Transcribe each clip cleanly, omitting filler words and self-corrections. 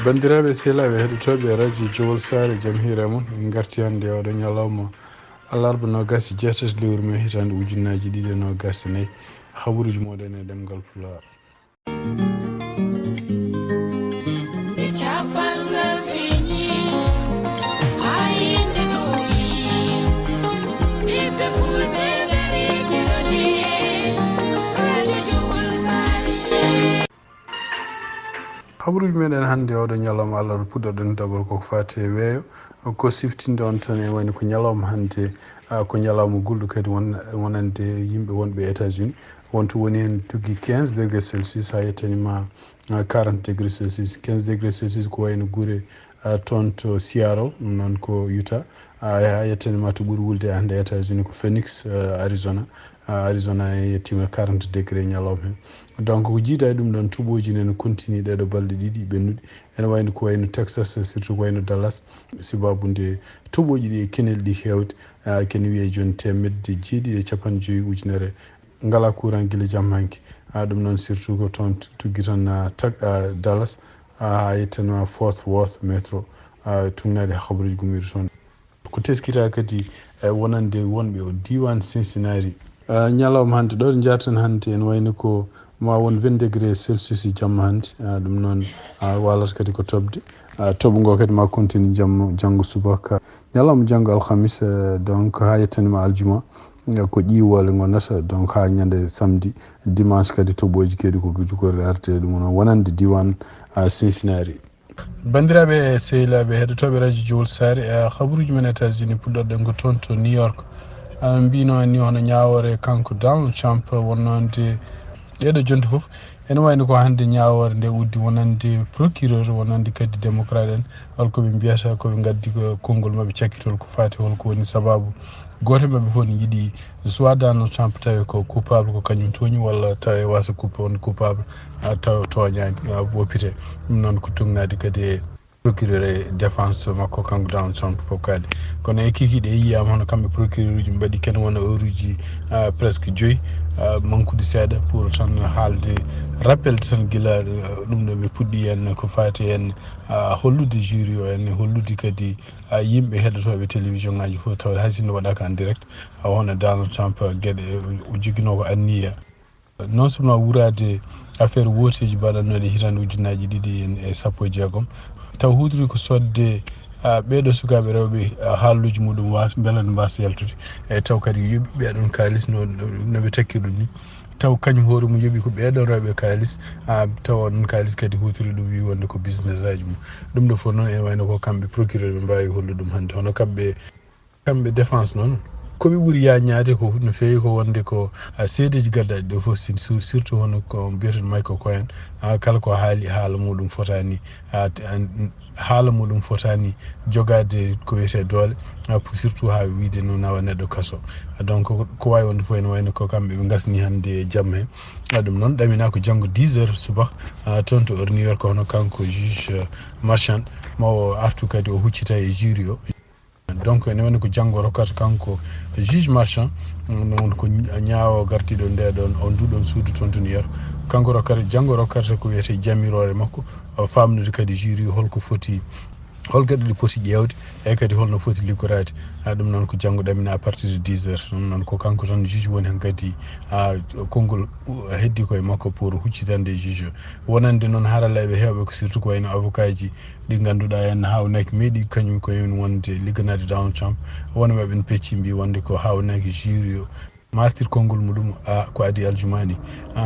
bandiraɓe sehlaɓe heɗotoɓe radio Jowol Sare jaam hiire mon en garti hannde oɗo ñalawma alarba nogas e jeetati lewru me hitande ujunnaji ɗiɗi e nogas e nayyi habaruji moɗon e ɗemgal Pulaar. habaruji meɗen hannde oɗo ñalawma alarba puɗɗoɗen d'abord koko fati e weeyo ko siftinde on tan e wayno ko ñalawma hannde ko ñalawma gulɗo kadi wonande yimɓe wonɓe États-Unis wonto woni hen tugui 15 degré Celsius ha yettanima 40 degré Celsius 15 degré Celsius ko wayno guure toon to Seattle ɗum noon ko Utah ha yettanima to ɓuuri wulde hannde États-Unis ko Phoenix Arizona e yettima 40 degré ñalawma hen donc ko jiida e ɗum ɗon tuɓoji nene continue ɗeɗo balɗe ɗiɗi ɓennuɗi ene wayno ko wayno Texas surtout ko wayno Dallas sibabude tuɓoji ɗi e kenel ɗi hewde kene wiye joni 1,750 ujunere ngala courant guila jamma hanki ɗum noon surtout ko toon tugui tan Dallas ha yettanima Fort Worth metro tugnade habaruji gumiri toon ko teskita kadi wonande wonɓe o diwan Cincinnati ñalawma hannde ɗo ɗo jataten hannde ene wayno ko ma won 20 degré Celsius jamma hannde ɗum noon walata kadi ko tobde toɓo ngo kadi ma continue janggo subaka ñalawma janggo alhamis donc ha yettanima aljuma ko ƴiwole gonata donc ha ñande samedi dimanche kadi toɓoji kadi ko jukorde arde ɗum noon wonande diwan Cincinnati. bandiraɓe sehilaɓe heɗotoɓe radio Jowol Sare habaruji men États-Unis puɗɗoɗen ko toon to New York mbino ni hono ñawore kanko Donald Trump wonnode ɗeɗo jonti foof ene wayno ko hannde ñawore nde uddi wonande procureur wonande kadi démocrate en holkoɓe mbiyata koɓe gaddi konngol mabɓe cakkitol ko fati holko woni sababu goto mabɓe fof ne yiiɗi soit Donald Trump tawi ko coupable ko kañum tooñi walla tawi wasa won coupable taw toñani woppite ɗum noon ko tugnade kadi e procureur e défense makko kanko Donald Trump fof kadi kono e kikiɗe yiyama hono kamɓe procureur uji mbaɗi kene wona heure uji presque 5 mankude seeɗa pour tan haalde rappel tan guila ɗum ɗo ɓe puɗɗi hen ko fati hen hollude jury o en hollude kadi yimɓe heɗotoɓe télévision ngaji fof tawde hay sinno waɗaka en direct hono Donald Trump gueɗe o joguino ko anniya non seulement wurade affaire woteji mbaɗannoɗe hitande ujunnaji ɗiɗi e 16 taw hudiri ko sodde ɓeɗo sukaɓe rewɓe haaluji muɗum beela ne mbasa yaltude taw kadi yoɓi ɓeɗon kalis noɓe takkiɗum ni taw kañum hoore mum yoɓi ko ɓeɗon rewɓe kalis tawa noon kalis kadi hutiri ɗum wi wonde ko business aji mum ɗum ɗo fof noon ene wayno ko kamɓe procureur ɓe mbawi hollude ɗum hannde hono kamɓe défense noon koɓe ɓuuri yaññade ko no fewi ko wonde ko seedeji gaddaɗi ɗo fof surtout hono ko mbiyeten Michael Cohen kala ko haali haala muɗum fotani jogade ko wiyete doole surtout ha wiide no nawa neɗɗo kaso donc ko wawi wonde fof ene wayno ko kamɓe ɓe gasni hannde jamma hen ɗum noon ɗamina ko janggo 10 heures subaka toon to New York hono kanko juge Marchand mawo artu kadi o huccita e jury o donc ene woni ko janggo rokkata kanko juge Marchand non ko ñaawo gartiɗo nde ɗon on nduɗon suudu toon to New York kanko janggo rokkata ko wiyete jamirore makko famnude kadi jury holko foti hol gueɗe ɗe poti ƴewde e kadi holno foti liggorade ɗum noon ko janggo ɗamina à partir de 10 heures ɗum noon ko kanko tan juge woni hen kadi konngol heddi koye makko pour huccitande juge wonande noon haralaɓe hewɓe ko surtout ko wayno avocat ji ɗi ganduɗa hen hawnaki meeɗi kañum koyen wonde ligganade Donald Trump wona mabɓe ne pecci mbi wonde ko hawnaki jury o martir konngol muɗum ko adi aljumani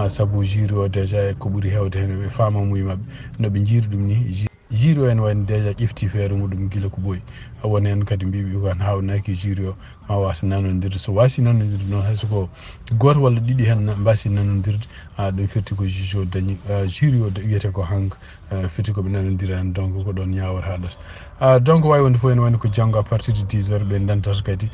saabu jury o déjà ko ɓuuri hewde hen ɓe famamuye mabɓe noɓe jiiri ɗum ni jury o ene wayno déjà ƴefti feere muɗum guila ko ɓooyi woni hen kadi mbiɓe ko hawnaki jury o ma wasa nanodirde so wasi nanodirde noon hayso ko goto walla ɗiɗi hen mbasi nanodirde ɗum firti ko juge o dañi jury o wiyete ko hanka firti koɓe nanodira hen donc ko ɗon ñawor haɗata donc wawi wonde fof ene wayno ko janggo à partir de 10 heures ɓe dentata kadi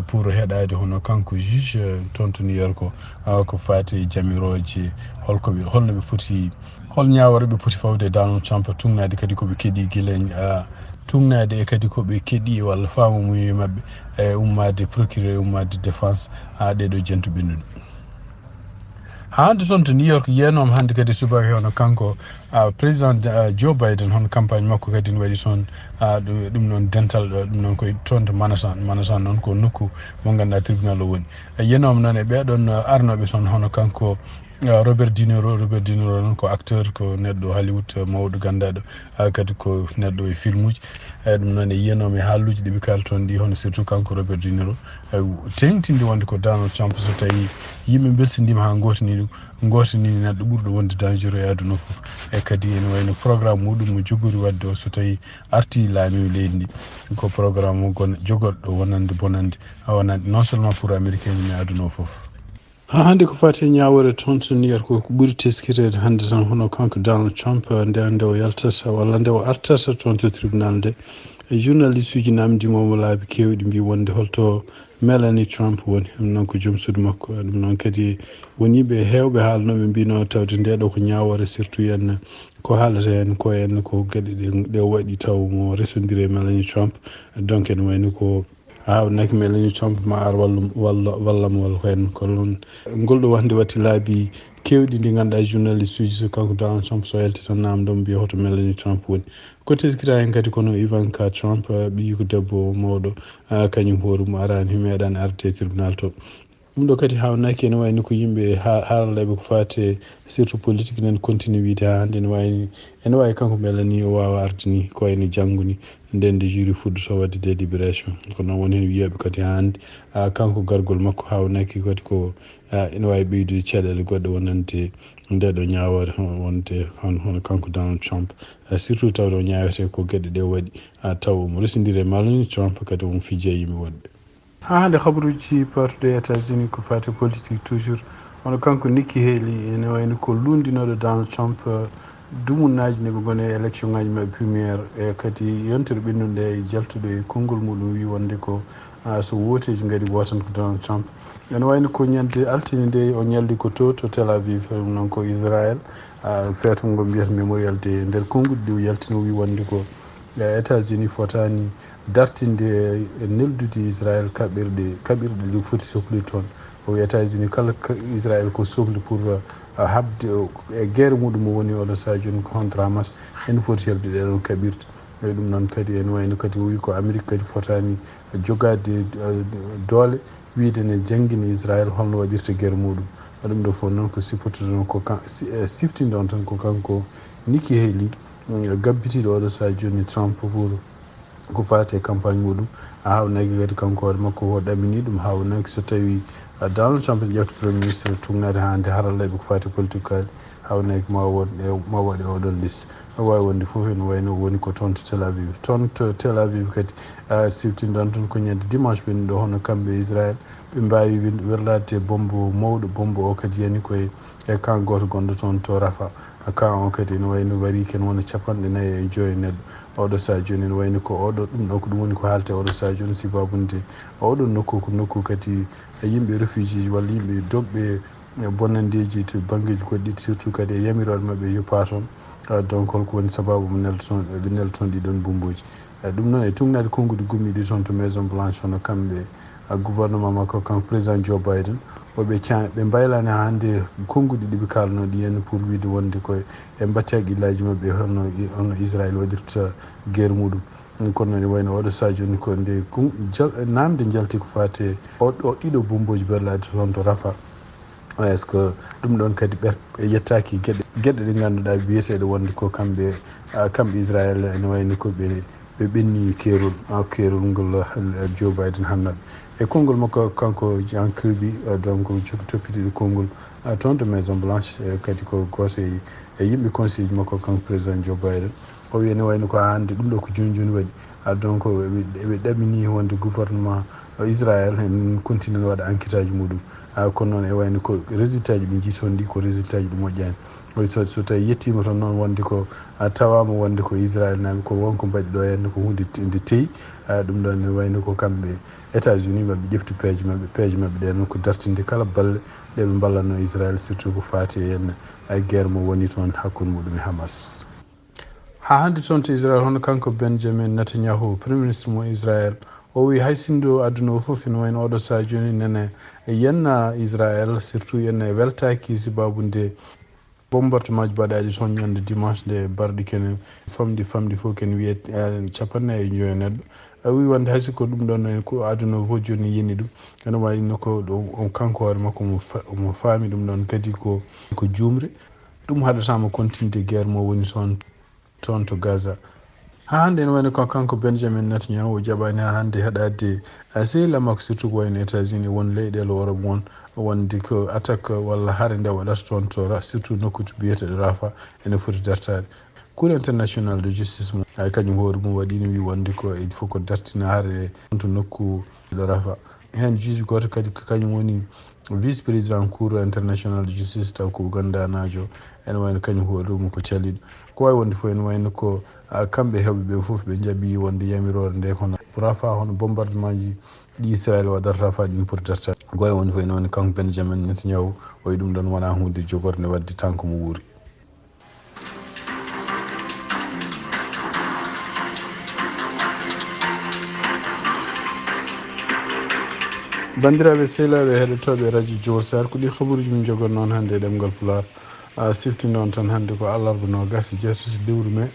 pour heɗade hono kanko juge toon to New York ko fati jamiroje holno ɓe poti hol ñawore ɓe poti fawde Donald Trump tugnade kadi koɓe keeɗi guila tugnade e kadi koɓe keeɗi walla famamuye mabɓe e ummade procureur ummade défense ɗeɗo jentu ɓennuɗe hande toon to New York yenom hande kadi subaka hono kanko président Joe Biden hono campagne makko kadi ne waɗi toon ɗum noon dental ɗum noon koye toon to Manhattan noon ko nokku mo ganduɗa tribunal o woni yenom noon e ɓeɗon arnoɓe toon hono kanko Robert De Niro noon ko acteur ko neɗɗo Hollywood mawɗo gandaɗo kadi ko neɗɗo e film uji ɗum noon e yiyanoma e haalluji ɗiɓe kaali toon ɗi hono surtout kanko Robert De Niro tengtinde wonde ko Donald Trump so tawi yimɓe belsidima ha gotini neɗɗo ɓurɗo wonde dangereux e aduna foof e kadi ene wayno programme muɗum mo jogori wadde o so tawi arti laami leydi ndi ko programme o jogorɗo wonande bonande wonande non seulement pour américain mais aduna o foof hande ko fati ñawore toon to New York ko ɓuuri teskirede hande tan hono kanko Donald Trump nde o yaltata walla nde o artata toon to tribunal nde e journaliste uji namdimomo laabi kewɗi mbi wonde holto Melanie Trump woni ɗum noon ko joom suudu makko ɗum noon kadi woniɓe hewɓe haalnoɓe mbino tawde ndeɗo ko ñawore surtout henna ko haalata hen ko henna ko gueɗe ɗe waɗi taw mo resodiri e Melanie Trump donc ene wayno ko hawnaki Melanie Trump ma ar wallamo walla ko hen ko noon ngolɗo wonde watti laabi kewɗi ndi ganduɗa journaliste uji so kanko Donald Trump so yalti tan namdom mbiya hoto Melanie Trump woni ko teskira hen kadi kono Ivanka Trump ɓi ko debbo mawɗo kañum hoore arani meeɗani arde tribunal to ɗum ɗo kadi hawnaki ene wayni ko yimɓe haalaleɓe ko fate surtout politique nen continue wiide ha hande ene wawi kanko Melanie o wawa arde ni ko wayno janggo ni nden de jury fuddoto wadde délibération ko noon woni hen wiyaɓe kadi ha hande kanko gargol makko hawnaki kadi ko ene wawi ɓeydude caɗele goɗɗe wonande ndeɗo ñawore wonde hono kanko Donald Trump surtout tawde o ñawete ko gueɗe ɗe waɗi taw omo resodiri e Melanie Trump kadi omo fijje yimɓe wonɓe ha hande habaruji partude États-Unis ko fati politique toujours hono kanko Nikki Haley ene wayno ko lundinoɗo Donald Trump dumunnaji neɓe gone e élection ngaji mabɓe premiére e kadi yontere ɓennude e jaltuɗo e konngol muɗum wi wonde ko so woteji gadi wotan ko Donald Trump ene wayno ko ñande altine nde o ñalli ko to Tel Aviv ɗum noon ko Israël feeto ngo mbiyata mémorial de nder konguɗi ɗi o yaltino wi wonde ko États-Unis fotani dartinde neldude Israël kaɓirɗe ɗi foti sohli toon o wi États-Unis kala Israël ko sohli pour habde e guerre muɗum o woni oɗo saha joni contre Hamas ene foti hebde ɗeɗon kaɓirɗe e ɗum noon kadi ene wayno kadi o wi ko Amérique kadi fotani jogade doole wiide ne jangguina Israël holno waɗirta guerre muɗum ɗum ɗo fof noon ko sifatoton ko siftinde on tan ko kanko Nikki Haley gabbitiɗo oɗo saha joni Trump pour ko fati e campagne muɗum hawnaki kadi kanko hoore makko o ɗamini ɗum hawnaki so tawi Donald Trump ne ƴefta premier ministre tugnade hande haralleɓe ko fati politique kaali hawnaki ma waɗe oɗon liste wawi wonde foof ene wayno woni ko toon to Tel Aviv kadi siftindon toon ko ñande dimanche ɓenni ɗo hono kamɓe Israël ɓe mbawi werlade bombo mawɗo bombo o kadi yani koye camp goto gonɗo toon to Rafa camp o kadi ene wayno wari ken wona 49 neɗɗo oɗo saha joni ene wayno ko oɗo ɗum ɗo ko ɗum woni ko haalte oɗo saha joni sibabunde oɗon nokku ko nokku kadi yimɓe réfugie walla yimɓe doɓɓe bonnandeji to banggueji goɗɗi surtout kadi e yamiroɗe mabɓe yoppa toon donc holko woni sababu ɓe nelda toon ɗiɗon bumboji ɗum noon e tugnade konguɗi gummiɗi toon to Maison Blanche hono kamɓe gouvernement makko kanko président Joe Biden ɓe mbaylani hande konguɗi ɗiɓe kalno ɗi henna pour wiide wonde koye e mbatti haqqillaji mabɓe hono Israël waɗirta guerre muɗum kono noon e wayno oɗo saha joni ko nde namde jalti ko fate ɗiɗo bumboji berlade toon to Rafa est ce que ɗum ɗon kadi yettaki gueɗe ɗe ganduɗa wiyeteɗe wonde ko kamɓe Israël ene wayno ko ɓe ɓenni keerol ngol Joe Biden hannaɓe e konngol makko kanko Jean Kirby donc toppitiɗo konngol toon to Maison Blanche kadi ko goto e yimɓe conseil makko kanko président Joe Biden o wi ene wayno ko hande ɗum ɗo ko joni waɗi donc eɓe ɗamini wonde gouvernement Israël en continue waɗa enquête aji muɗum kono noon e wayno ko résultat ji ɗi jiiton ɗi ko résultat ji ɗi moƴƴani so tawi yettima tan noon wonde ko tawama wonde ko Israël naaɓe ko wonko mbaɗi ɗo henna ko hunde nde teeyi ɗum ɗon ne wayno ko kamɓe États-Unis mabɓe ƴefti peeje mabɓe ɗe noon ko dartinde kala balle ɗeɓe ballatno Israël surtout ko fati e henna guerre mo woni toon hakkude muɗum e Hamas ha hande toon to Israël hono kanko Benjamin Netanyahu premier ministre mo Israël o wi hay sindo aduna o fof ene wayno oɗo sa joni nene yenna Israël surtout yenne weltaki sibabunde bombardement ji mbaɗaɗi toon ñande dimanche nde barɗi kene famdi fof ken wiye 50 neɗɗo a wi wonde haysi ko ɗum ɗon ko aduna fof joni yini ɗum ene wayno ko ɗum kanko hoore makko omo faami ɗum ɗon kadi ko jumri ɗum haɗatamo continude guerre mo woni toon to Gaza. ha hande ene wayno ko kanko Benjamin Netanyahu o jaɓani ha hande heɗade sehila makko surtout ko wayno États-Unis won leyɗele Europe won wonde ko attaque walla haare nde waɗata toon to surtout nokku to biyeteɗo Rafa ene foti dartade. Cour international de justice mo kañum hoore mum waɗino wi wonde ko il faut ko dartina haare to nokku ɗo Rafa. hen juge goto kadi ko kañum woni vice président cour international de justice taw ko ugandanajo ene wayno kañum hoore mum ko caliɗo ko wawi wonde fof ene wayno ko kamɓe heɓɓe ɓe fof ɓe jaaɓi wonde yamirore nde kono Rafa hono bombardement ji ɗi Israël waɗata Rafa ɗin pour dartade ko wawi wonde fof ene wayno kanko Benjamin Netanyahu o wi ɗum ɗon wona hunde jogorde wadde tanko mo wuuri. bandiraɓe sehilaɓe heɗotoɓe radio Diol Sar ko ɗi habaruji min jogon noon hannde e ɗemgal Pulaar siftinde on tan hannde ko alarba 27 lewru mai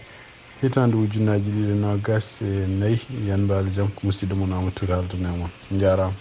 hitande ujunnaji 2024 yan mbaali jaam ko musidɗo mon Amadou Touré haldane mon jarama.